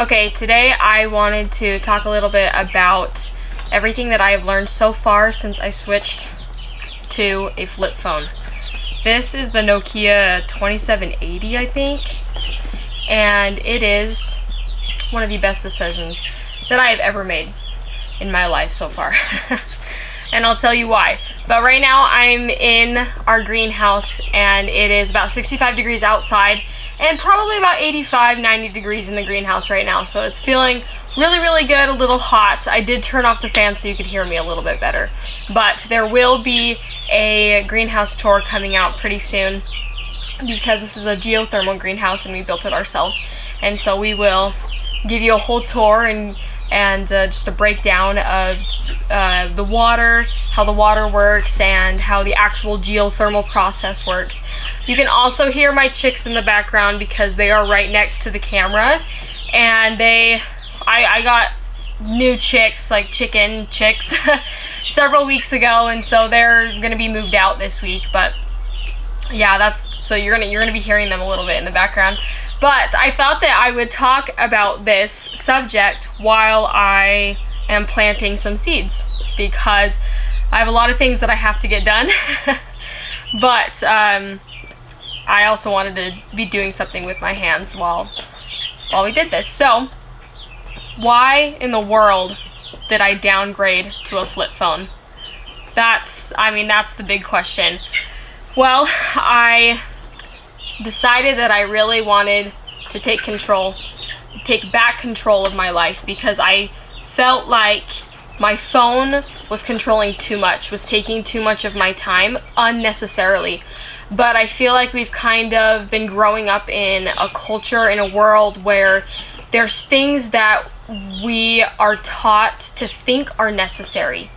Okay, today I wanted to talk a little bit about everything that I have learned so far since I switched to a flip phone. This is the Nokia 2780, I think, and it is one of the best decisions that I have ever made in my life so far. And I'll tell you why. But right now I'm in our greenhouse and it is about 65 degrees outside and probably about 85, 90 degrees in the greenhouse right now. So it's feeling really, really good, a little hot. I did turn off the fan so you could hear me a little bit better. But there will be a greenhouse tour coming out pretty soon because this is a geothermal greenhouse and we built it ourselves. And so we will give you a whole tour and just a breakdown of the water, how the water works, and how the actual geothermal process works. You can also hear my chicks in the background because they are right next to the camera, and I got new chicks, like chicken chicks, several weeks ago, and so they're gonna be moved out this week. But yeah, so you're gonna be hearing them a little bit in the background. But I thought that I would talk about this subject while I am planting some seeds because I have a lot of things that I have to get done. But I also wanted to be doing something with my hands while we did this. So why in the world did I downgrade to a flip phone? That's the big question. Well, I decided that I really wanted to take back control of my life because I felt like my phone was controlling too much, was taking too much of my time unnecessarily. But I feel like we've kind of been growing up in a culture, in a world where there's things that we are taught to think are necessary,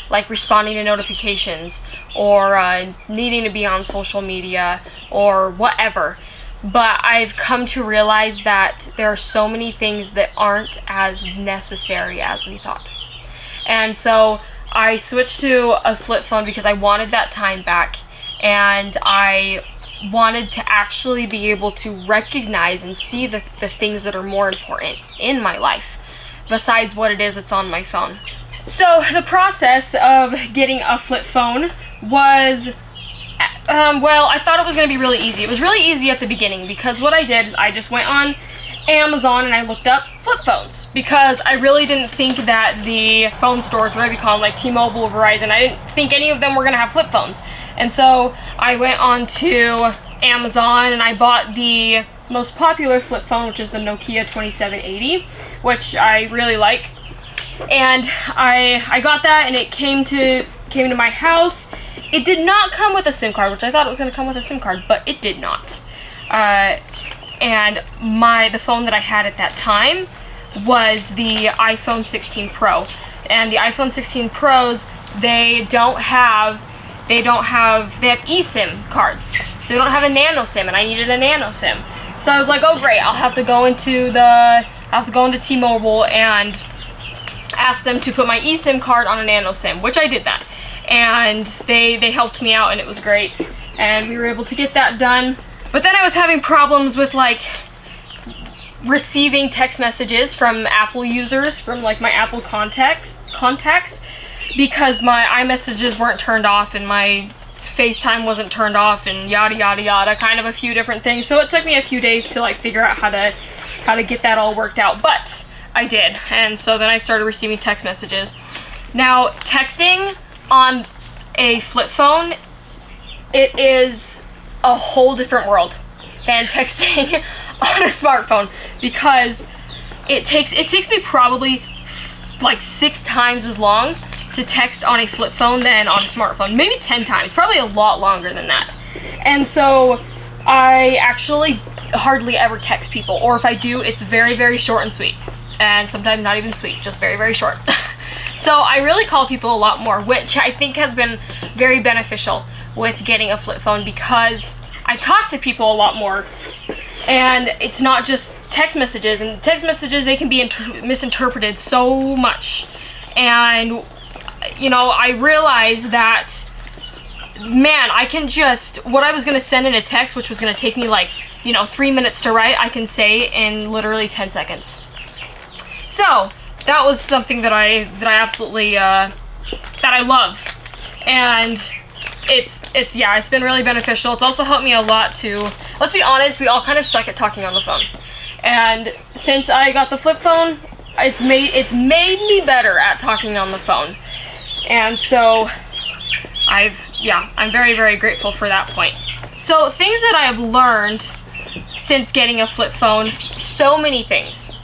like responding to notifications or needing to be on social media or whatever. But I've come to realize that there are so many things that aren't as necessary as we thought. And so I switched to a flip phone because I wanted that time back, and I wanted to actually be able to recognize and see the things that are more important in my life besides what it is that's on my phone. So the process of getting a flip phone was, well, I thought it was going to be really easy. It was really easy at the beginning because what I did is I just went on Amazon and I looked up flip phones because I really didn't think that the phone stores, whatever you call them, like T-Mobile or Verizon, I didn't think any of them were going to have flip phones. And so I went on to Amazon and I bought the most popular flip phone, which is the Nokia 2780, which I really like. And I got that and it came to my house. It did not come with a SIM card, which I thought it was going to come with a SIM card, but it did not. And the phone that I had at that time was the iPhone 16 Pro. And the iPhone 16 Pros, they have eSIM cards. So they don't have a nano SIM, and I needed a nano SIM. So I was like, oh great, I'll have to go into T-Mobile and ask them to put my eSIM card on a nano SIM, which I did that. And they helped me out and it was great. And we were able to get that done. But then I was having problems with like receiving text messages from Apple users, from like my Apple contacts, because my iMessages weren't turned off and my FaceTime wasn't turned off and yada yada yada, kind of a few different things. So it took me a few days to like figure out how to get that all worked out. But I did, and so then I started receiving text messages. Now, texting on a flip phone, it is a whole different world than texting on a smartphone because it takes me probably like 6 times as long to text on a flip phone than on a smartphone, maybe 10 times, probably a lot longer than that. And so I actually hardly ever text people, or if I do, it's very, very short and sweet. And sometimes not even sweet, just very, very short. So I really call people a lot more, which I think has been very beneficial with getting a flip phone because I talk to people a lot more. And it's not just text messages, and text messages, they can be misinterpreted so much. And, you know, I realized that, man, I can just, what I was going to send in a text, which was going to take me like, 3 minutes to write, I can say in literally 10 seconds. So that was something that I absolutely that I love, and it's been really beneficial. It's also helped me a lot to, let's be honest, we all kind of suck at talking on the phone, and since I got the flip phone, it's made me better at talking on the phone, and so I'm very, very grateful for that point. So things that I have learned since getting a flip phone, so many things.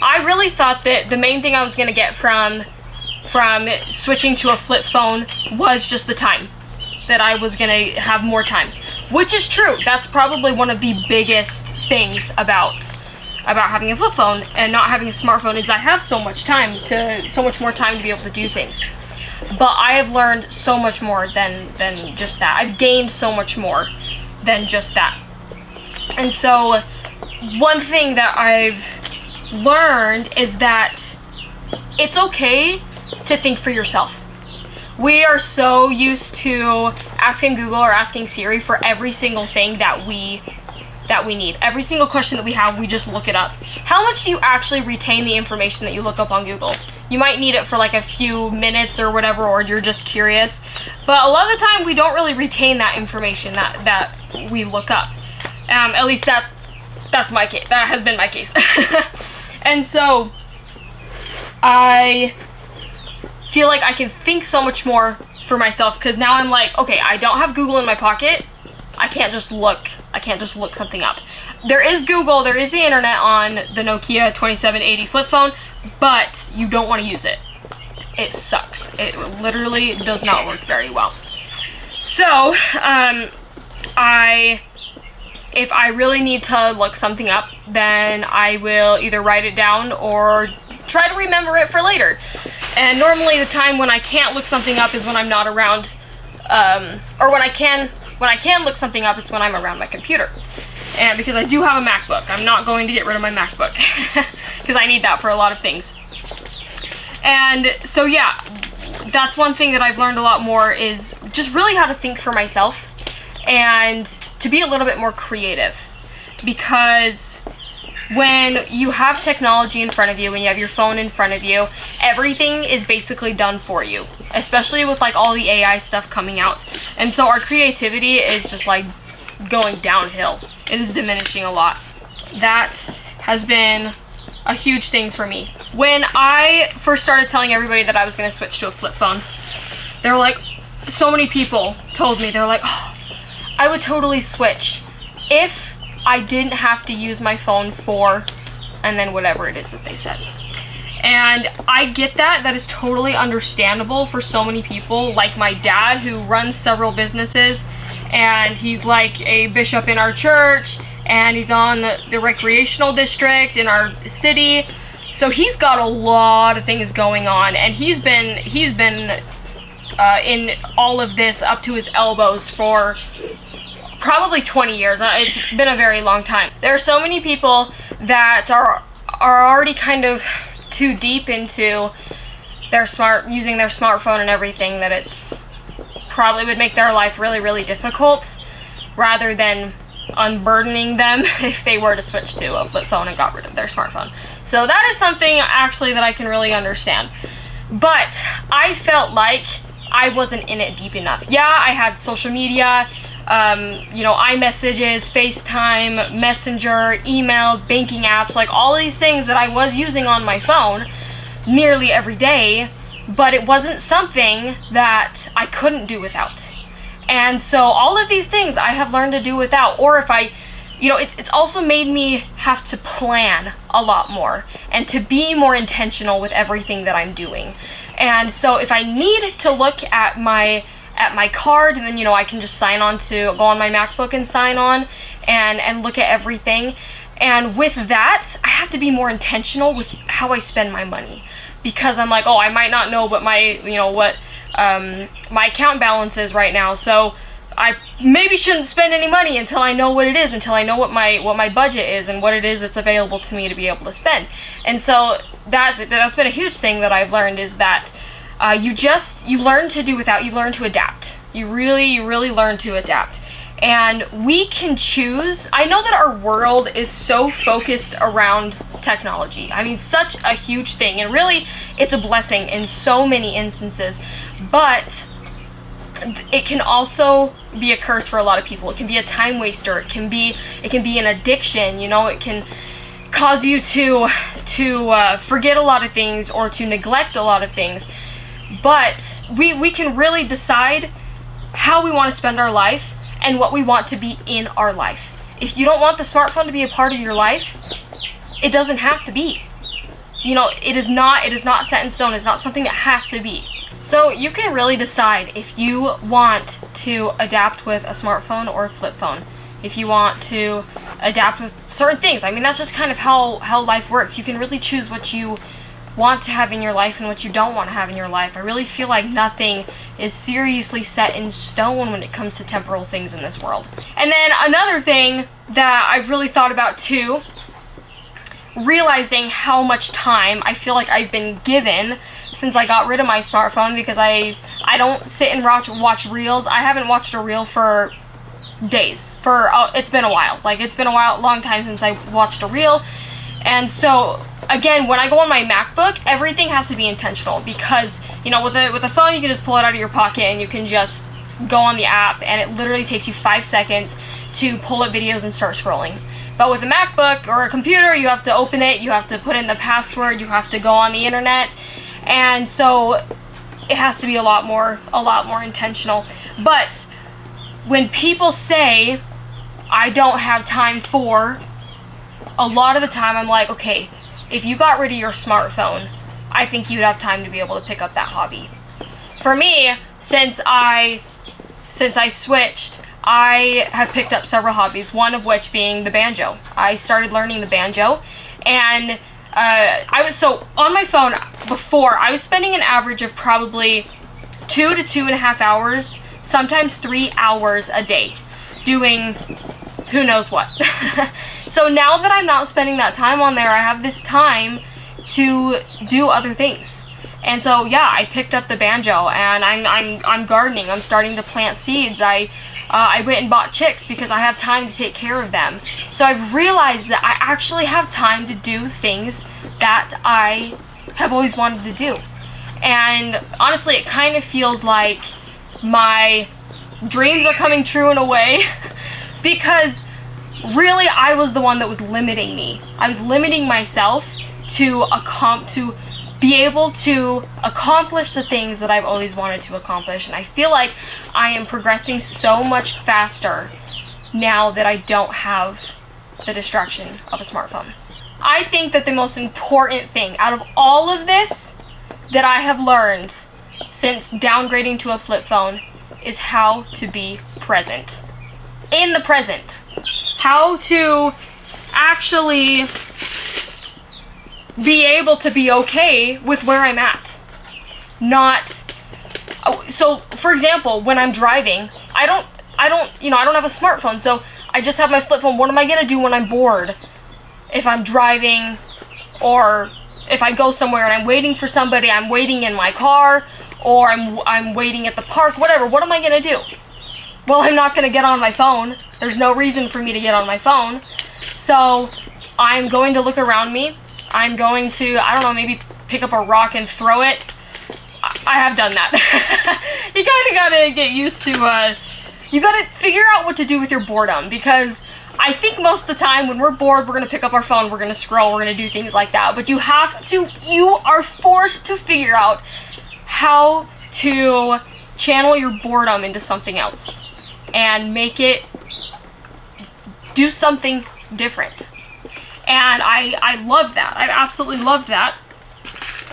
I really thought that the main thing I was going to get from switching to a flip phone was just the time, that I was going to have more time, which is true. That's probably one of the biggest things about having a flip phone and not having a smartphone, is I have so much more time to be able to do things. But I have learned so much more than just that. I've gained so much more than just that. And so one thing that I've learned is that it's okay to think for yourself. We are so used to asking Google or asking Siri for every single thing that we need. Every single question that we have, we just look it up. How much do you actually retain the information that you look up on Google? You might need it for like a few minutes or whatever, or you're just curious. But a lot of the time, we don't really retain that information that we look up. At least that's my case. That has been my case. And so I feel like I can think so much more for myself, because now I'm like, okay, I don't have Google in my pocket. I can't just look something up. There is Google, there is the internet on the Nokia 2780 flip phone, but you don't want to use it. It sucks. It literally does not work very well. So, if I really need to look something up, then I will either write it down or try to remember it for later. And normally the time when I can't look something up is when I'm not around, or when I can look something up, it's when I'm around my computer. And because I do have a MacBook, I'm not going to get rid of my MacBook, because I need that for a lot of things. And so yeah, that's one thing that I've learned a lot more, is just really how to think for myself and to be a little bit more creative. Because when you have technology in front of you, when you have your phone in front of you, everything is basically done for you, especially with like all the AI stuff coming out. And so our creativity is just like going downhill. It is diminishing a lot. That has been a huge thing for me. When I first started telling everybody that I was going to switch to a flip phone, they were like, so many people told me, they're like, oh, I would totally switch if I didn't have to use my phone for, and then whatever it is that they said. And I get that. That is totally understandable for so many people, like my dad, who runs several businesses, and he's like a bishop in our church, and he's on the recreational district in our city. So he's got a lot of things going on, and he's been in all of this up to his elbows for probably 20 years. It's been a very long time. There are so many people that are already kind of too deep into using their smartphone and everything, that it's probably would make their life really, really difficult, rather than unburdening them if they were to switch to a flip phone and got rid of their smartphone. So that is something actually that I can really understand. But I felt like I wasn't in it deep enough. Yeah, I had social media, iMessages, FaceTime, Messenger, emails, banking apps, like all these things that I was using on my phone nearly every day, but it wasn't something that I couldn't do without. And so all of these things I have learned to do without, or if I, it's also made me have to plan a lot more and to be more intentional with everything that I'm doing. And so if I need to look at my card, and then I can just go on my MacBook and sign on and look at everything. And with that, I have to be more intentional with how I spend my money, because I'm like, oh, I might not know what my my account balance is right now, so I maybe shouldn't spend any money until I know what it is, until I know what my budget is and what it is that's available to me to be able to spend. And so that's been a huge thing that I've learned, is that you learn to do without, you learn to adapt. You really learn to adapt. And we can choose. I know that our world is so focused around technology. I mean, such a huge thing, and really it's a blessing in so many instances, but it can also be a curse for a lot of people. It can be a time waster. It can be an addiction. You know, it can cause you to forget a lot of things or to neglect a lot of things. But we can really decide how we want to spend our life and what we want to be in our life. If you don't want the smartphone to be a part of your life, it doesn't have to be. You know, it is not set in stone. It's not something that has to be. So you can really decide if you want to adapt with a smartphone or a flip phone. If you want to adapt with certain things. I mean, that's just kind of how life works. You can really choose what you want to have in your life and what you don't want to have in your life. I really feel like nothing is seriously set in stone when it comes to temporal things in this world. And then another thing that I've really thought about too, realizing how much time I feel like I've been given since I got rid of my smartphone, because I don't sit and watch reels. I haven't watched a reel for days. It's been a while. Like, it's been a long time since I watched a reel. And so again, when I go on my MacBook, everything has to be intentional, because, you know, with a phone, you can just pull it out of your pocket and you can just go on the app, and it literally takes you 5 seconds to pull up videos and start scrolling. But with a MacBook or a computer, you have to open it, you have to put in the password, you have to go on the internet, and so it has to be a lot more intentional. But when people say I don't have time for, a lot of the time I'm like, okay, if you got rid of your smartphone, I think you'd have time to be able to pick up that hobby. For me, since I switched, I have picked up several hobbies, one of which being the banjo. I started learning the banjo, and on my phone before, I was spending an average of probably 2 to 2.5 hours, sometimes 3 hours a day, doing who knows what. So now that I'm not spending that time on there, I have this time to do other things. And so yeah, I picked up the banjo, and I'm gardening. I'm starting to plant seeds. I went and bought chicks because I have time to take care of them. So I've realized that I actually have time to do things that I have always wanted to do. And honestly, it kind of feels like my dreams are coming true in a way, because really I was the one that was limiting me. I was limiting myself to be able to accomplish the things that I've always wanted to accomplish. And I feel like I am progressing so much faster now that I don't have the distraction of a smartphone. I think that the most important thing out of all of this that I have learned since downgrading to a flip phone is how to be present. In the present. How to actually be able to be okay with where I'm at. So for example, when I'm driving, I don't have a smartphone, so I just have my flip phone. What am I gonna do when I'm bored? If I'm driving, or if I go somewhere and I'm waiting for somebody, I'm waiting in my car, or I'm waiting at the park, whatever, what am I gonna do? Well, I'm not gonna get on my phone. There's no reason for me to get on my phone. So I'm going to look around me. I'm going to, I don't know, maybe pick up a rock and throw it. I have done that. You kind of gotta get used to, you gotta figure out what to do with your boredom, because I think most of the time when we're bored, we're gonna pick up our phone, we're gonna scroll, we're gonna do things like that. But you are forced to figure out how to channel your boredom into something else and make it do something different. And I loved that. I absolutely loved that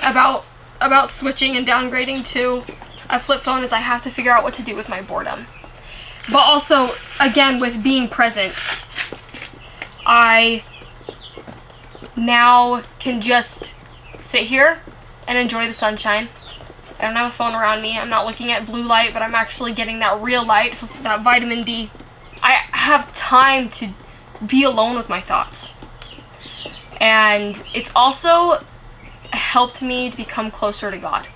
about switching and downgrading to a flip phone, is I have to figure out what to do with my boredom. But also, again, with being present, I now can just sit here and enjoy the sunshine. I don't have a phone around me. I'm not looking at blue light, but I'm actually getting that real light, that vitamin D. I have time to be alone with my thoughts. And it's also helped me to become closer to God.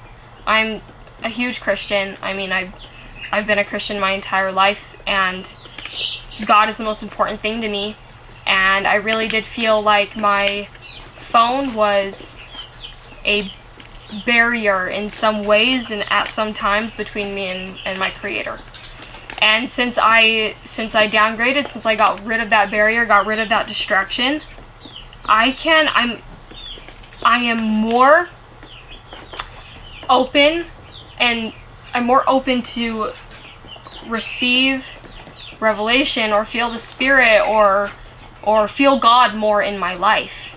I'm a huge Christian. I mean, I've been a Christian my entire life, and God is the most important thing to me, and I really did feel like my phone was a barrier in some ways and at some times between me and my Creator. And since I downgraded, since I got rid of that barrier, got rid of that distraction, I am more open, and I'm more open to receive revelation or feel the Spirit or feel God more in my life.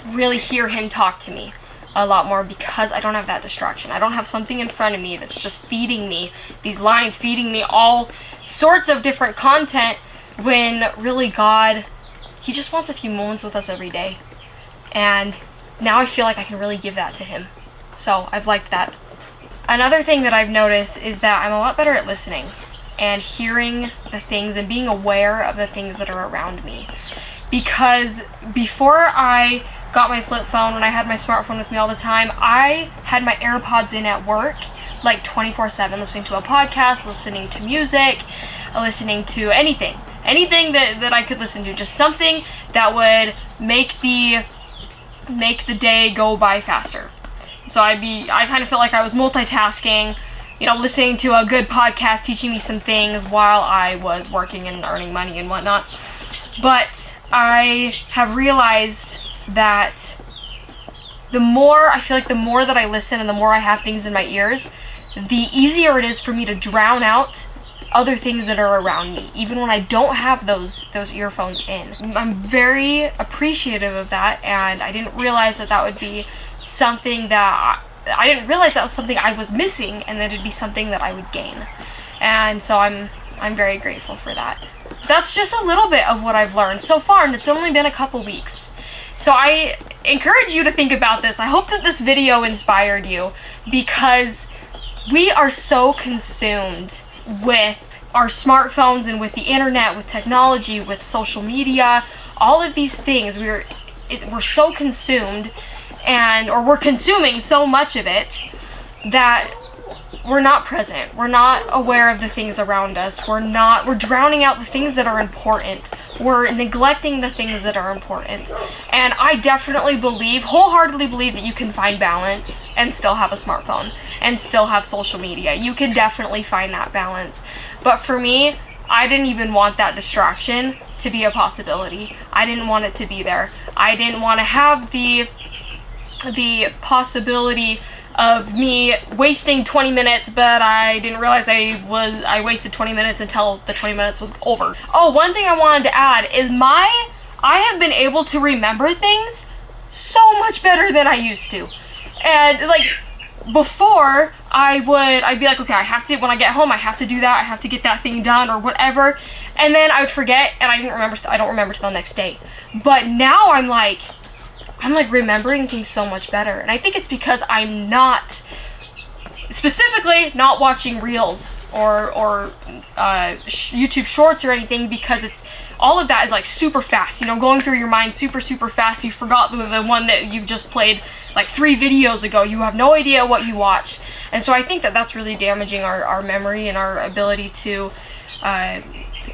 Really hear Him talk to me a lot more because I don't have that distraction. I don't have something in front of me that's just feeding me these lines, feeding me all sorts of different content, when really God, He just wants a few moments with us every day. And now I feel like I can really give that to Him. So I've liked that. Another thing that I've noticed is that I'm a lot better at listening and hearing the things and being aware of the things that are around me. Because before I got my flip phone, when I had my smartphone with me all the time, I had my AirPods in at work, like 24/7, listening to a podcast, listening to music, listening to anything that I could listen to, just something that would make the day go by faster. So I kind of felt like I was multitasking, listening to a good podcast, teaching me some things while I was working and earning money and whatnot. But I have realized that the more that I listen and the more I have things in my ears, the easier it is for me to drown out other things that are around me, even when I don't have those earphones in. I'm very appreciative of that, and I didn't realize that would be something that I didn't realize that was something I was missing, and that it'd be something that I would gain. And so I'm very grateful for that. That's just a little bit of what I've learned so far, and it's only been a couple weeks. So I encourage you to think about this. I hope that this video inspired you, because we are so consumed with our smartphones and with the internet, with technology, with social media, all of these things. We're so consumed, or we're consuming so much of it that we're not present. We're not aware of the things around us. We're drowning out the things that are important. We're neglecting the things that are important. And I definitely wholeheartedly believe that you can find balance and still have a smartphone and still have social media. You can definitely find that balance. But for me, I didn't even want that distraction to be a possibility. I didn't want it to be there. I didn't want to have the possibility of me wasting 20 minutes, but I didn't realize I wasted 20 minutes until the 20 minutes was over. Oh, one thing I wanted to add is I have been able to remember things so much better than I used to. And like before, I'd be like, okay, when I get home, I have to do that, I have to get that thing done or whatever. And then I would forget, and I don't remember till the next day. But now I'm like remembering things so much better. And I think it's because I'm specifically not watching reels or YouTube shorts or anything, because all of that is like super fast, going through your mind super fast. You forgot the one that you just played like 3 videos ago. You have no idea what you watched. And so I think that that's really damaging our memory and our ability to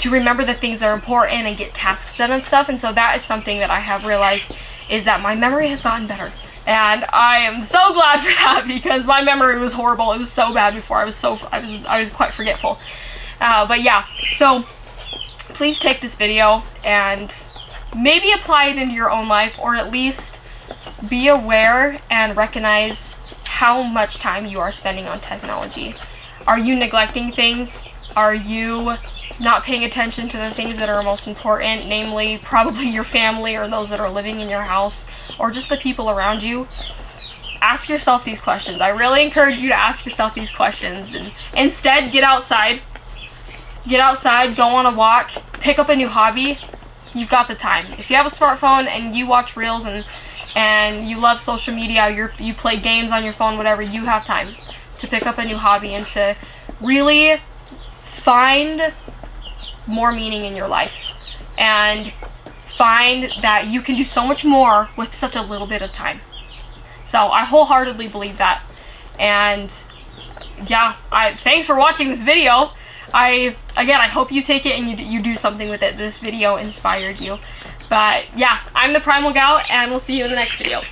remember the things that are important and get tasks done and stuff. And so that is something that I have realized, is that my memory has gotten better. And I am so glad for that, because my memory was horrible. It was so bad before. I was quite forgetful. But yeah, so please take this video and maybe apply it into your own life, or at least be aware and recognize how much time you are spending on technology. Are you neglecting things? Are you not paying attention to the things that are most important, namely probably your family or those that are living in your house, or just the people around you? Ask yourself these questions. I really encourage you to ask yourself these questions, and instead get outside, go on a walk, pick up a new hobby. You've got the time. If you have a smartphone and you watch reels and you love social media, you play games on your phone, whatever, you have time to pick up a new hobby and to really find more meaning in your life, and find that you can do so much more with such a little bit of time. So I wholeheartedly believe that. And yeah, thanks for watching this video. Again, I hope you take it and you do something with it. This video inspired you. But yeah, I'm the Primal Gal, and we'll see you in the next video.